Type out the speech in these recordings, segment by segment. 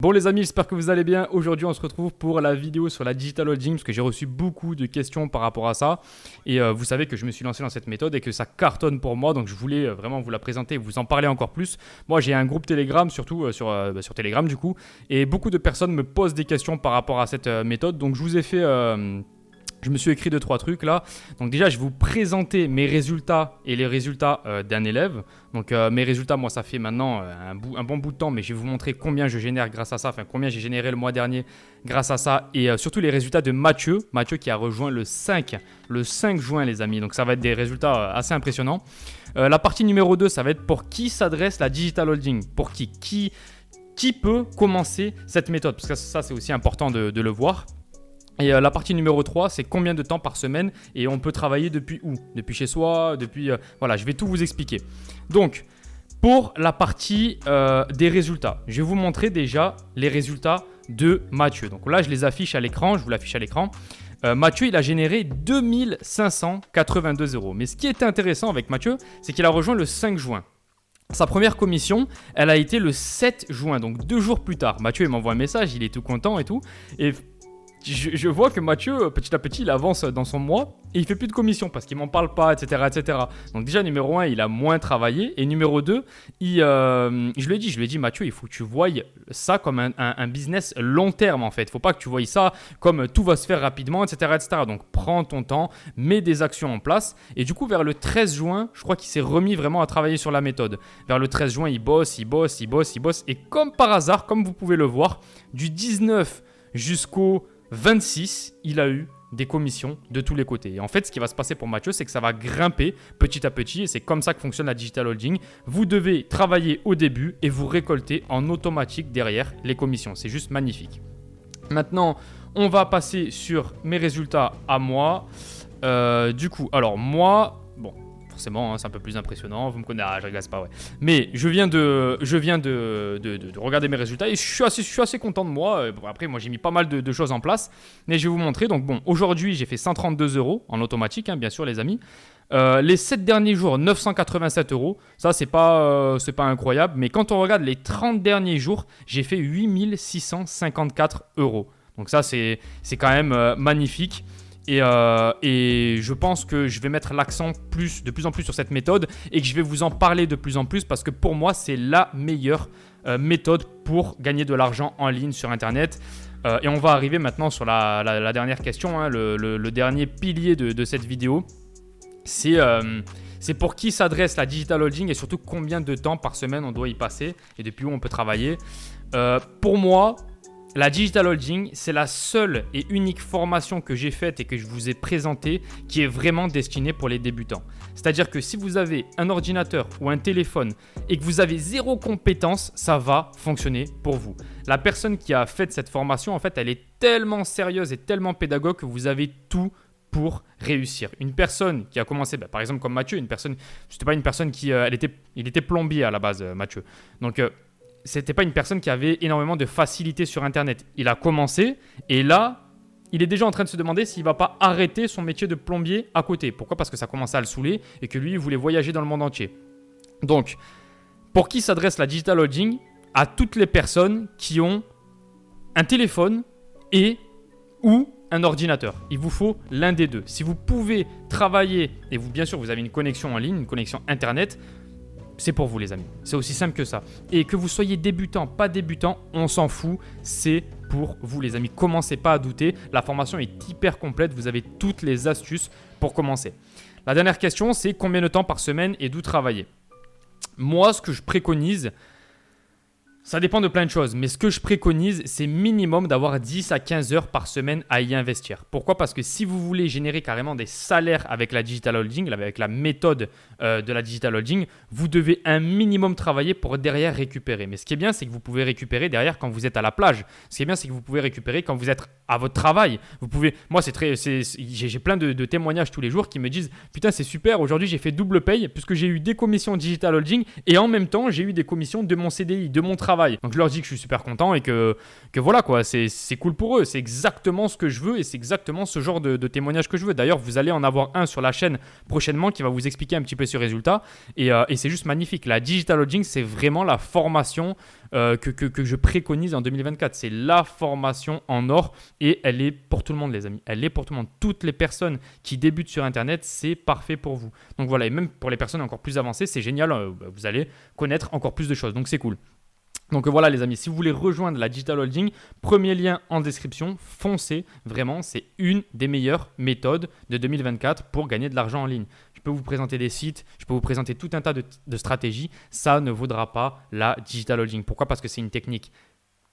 Bon les amis, j'espère que vous allez bien. Aujourd'hui on se retrouve pour la vidéo sur la digital hodging parce que j'ai reçu beaucoup de questions par rapport à ça et vous savez que je me suis lancé dans cette méthode et que ça cartonne pour moi, donc je voulais vraiment vous la présenter et vous en parler encore plus. Moi j'ai un groupe Telegram, surtout sur Telegram du coup, et beaucoup de personnes me posent des questions par rapport à cette méthode, donc je vous ai fait... je me suis écrit 2-3 trucs là. Donc déjà, je vais vous présenter mes résultats et les résultats d'un élève. Donc mes résultats, moi, ça fait maintenant un bon bout de temps, mais je vais vous montrer combien je génère grâce à ça, enfin combien j'ai généré le mois dernier grâce à ça. Et surtout les résultats de Mathieu qui a rejoint le 5 juin, les amis. Donc ça va être des résultats assez impressionnants. La partie numéro 2, ça va être pour qui s'adresse la digital hodging. Pour qui peut commencer cette méthode. Parce que ça, c'est aussi important de le voir. Et la partie numéro 3, c'est combien de temps par semaine et on peut travailler depuis où? Depuis chez soi, depuis... voilà, je vais tout vous expliquer. Donc, pour la partie des résultats, je vais vous montrer déjà les résultats de Mathieu. Donc là, je les affiche à l'écran, je vous l'affiche à l'écran. Mathieu, il a généré 2582 euros. Mais ce qui est intéressant avec Mathieu, c'est qu'il a rejoint le 5 juin. Sa première commission, elle a été le 7 juin, donc 2 jours plus tard. Mathieu, il m'envoie un message, il est tout content et tout. Et... Je vois que Mathieu, petit à petit, il avance dans son mois et il fait plus de commission parce qu'il m'en parle pas, etc., etc. Donc déjà, numéro 1, il a moins travaillé. Et numéro 2, je lui ai dit, Mathieu, il faut que tu voies ça comme un business long terme, en fait. Il ne faut pas que tu voies ça comme tout va se faire rapidement, etc., etc. Donc prends ton temps, mets des actions en place. Et du coup, vers le 13 juin, je crois qu'il s'est remis vraiment à travailler sur la méthode. Vers le 13 juin, il bosse. Et comme par hasard, comme vous pouvez le voir, du 19 jusqu'au 26, il a eu des commissions de tous les côtés. Et en fait, ce qui va se passer pour Mathieu, c'est que ça va grimper petit à petit et c'est comme ça que fonctionne la digital hodging. Vous devez travailler au début et vous récolter en automatique derrière les commissions. C'est juste magnifique. Maintenant, on va passer sur mes résultats à moi. Du coup, alors moi... Bon, forcément, hein, c'est un peu plus impressionnant. Vous me connaissez, je rigole, c'est pas vrai. Mais je viens de regarder mes résultats et je suis assez content de moi. Bon, après, moi, j'ai mis pas mal de choses en place, mais je vais vous montrer. Donc, bon, aujourd'hui, j'ai fait 132 euros en automatique, hein, bien sûr, les amis. Les 7 derniers jours, 987 euros. Ça, c'est pas incroyable. Mais quand on regarde les 30 derniers jours, j'ai fait 8654 euros. Donc, ça, c'est quand même magnifique. Et je pense que je vais mettre l'accent de plus en plus sur cette méthode et que je vais vous en parler de plus en plus parce que pour moi, c'est la meilleure méthode pour gagner de l'argent en ligne sur Internet. Et on va arriver maintenant sur la dernière question, hein, le dernier pilier de cette vidéo. C'est pour qui s'adresse la digital hodging et surtout combien de temps par semaine on doit y passer et depuis où on peut travailler. Pour moi, la digital hodging, c'est la seule et unique formation que j'ai faite et que je vous ai présentée qui est vraiment destinée pour les débutants. C'est-à-dire que si vous avez un ordinateur ou un téléphone et que vous avez zéro compétence, ça va fonctionner pour vous. La personne qui a fait cette formation, en fait, elle est tellement sérieuse et tellement pédagogue que vous avez tout pour réussir. Une personne qui a commencé, par exemple comme Mathieu, c'était pas une personne qui... il était plombier à la base, Mathieu. Donc... c'était pas une personne qui avait énormément de facilité sur Internet. Il a commencé et là, il est déjà en train de se demander s'il va pas arrêter son métier de plombier à côté. Pourquoi ? Parce que ça commençait à le saouler et que lui, il voulait voyager dans le monde entier. Donc, pour qui s'adresse la digital hodging ? À toutes les personnes qui ont un téléphone ou un ordinateur. Il vous faut l'un des deux. Si vous pouvez travailler et bien sûr, vous avez une connexion en ligne, une connexion Internet, c'est pour vous les amis, c'est aussi simple que ça. Et que vous soyez débutant, pas débutant, on s'en fout, c'est pour vous les amis. Commencez pas à douter, la formation est hyper complète, vous avez toutes les astuces pour commencer. La dernière question, c'est combien de temps par semaine et d'où travailler ? Moi, ce que je préconise, ça dépend de plein de choses, mais ce que je préconise, c'est minimum d'avoir 10 à 15 heures par semaine à y investir. Pourquoi ? Parce que si vous voulez générer carrément des salaires avec la digital hodging, avec la méthode de la digital hodging, vous devez un minimum travailler pour derrière récupérer. Mais ce qui est bien, c'est que vous pouvez récupérer derrière quand vous êtes à la plage. Ce qui est bien, c'est que vous pouvez récupérer quand vous êtes à votre travail. Vous pouvez... Moi, j'ai plein de témoignages tous les jours qui me disent « Putain, c'est super, aujourd'hui j'ai fait double paye puisque j'ai eu des commissions digital hodging et en même temps, j'ai eu des commissions de mon CDI, de mon travail. » travail. Donc je leur dis que je suis super content et que voilà quoi, c'est cool pour eux. C'est exactement ce que je veux et c'est exactement ce genre de témoignage que je veux. D'ailleurs, vous allez en avoir un sur la chaîne prochainement qui va vous expliquer un petit peu ce résultat et c'est juste magnifique. La Digital Lodging, c'est vraiment la formation que je préconise en 2024. C'est la formation en or et elle est pour tout le monde, les amis. Elle est pour tout le monde. Toutes les personnes qui débutent sur Internet, c'est parfait pour vous. Donc voilà, et même pour les personnes encore plus avancées, c'est génial. Vous allez connaître encore plus de choses. Donc c'est cool. Donc voilà les amis, si vous voulez rejoindre la Digital Holding, premier lien en description, foncez, vraiment, c'est une des meilleures méthodes de 2024 pour gagner de l'argent en ligne. Je peux vous présenter des sites, je peux vous présenter tout un tas de stratégies, ça ne vaudra pas la Digital Holding. Pourquoi ? Parce que c'est une technique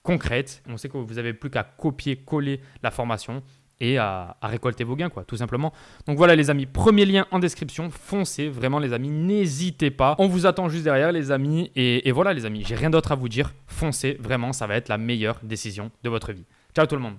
concrète, on sait que vous n'avez plus qu'à copier-coller la formation et à récolter vos gains, quoi, tout simplement. Donc voilà les amis, premier lien en description, foncez, vraiment les amis, n'hésitez pas. On vous attend juste derrière les amis et voilà les amis, j'ai rien d'autre à vous dire, foncez, vraiment, ça va être la meilleure décision de votre vie. Ciao tout le monde.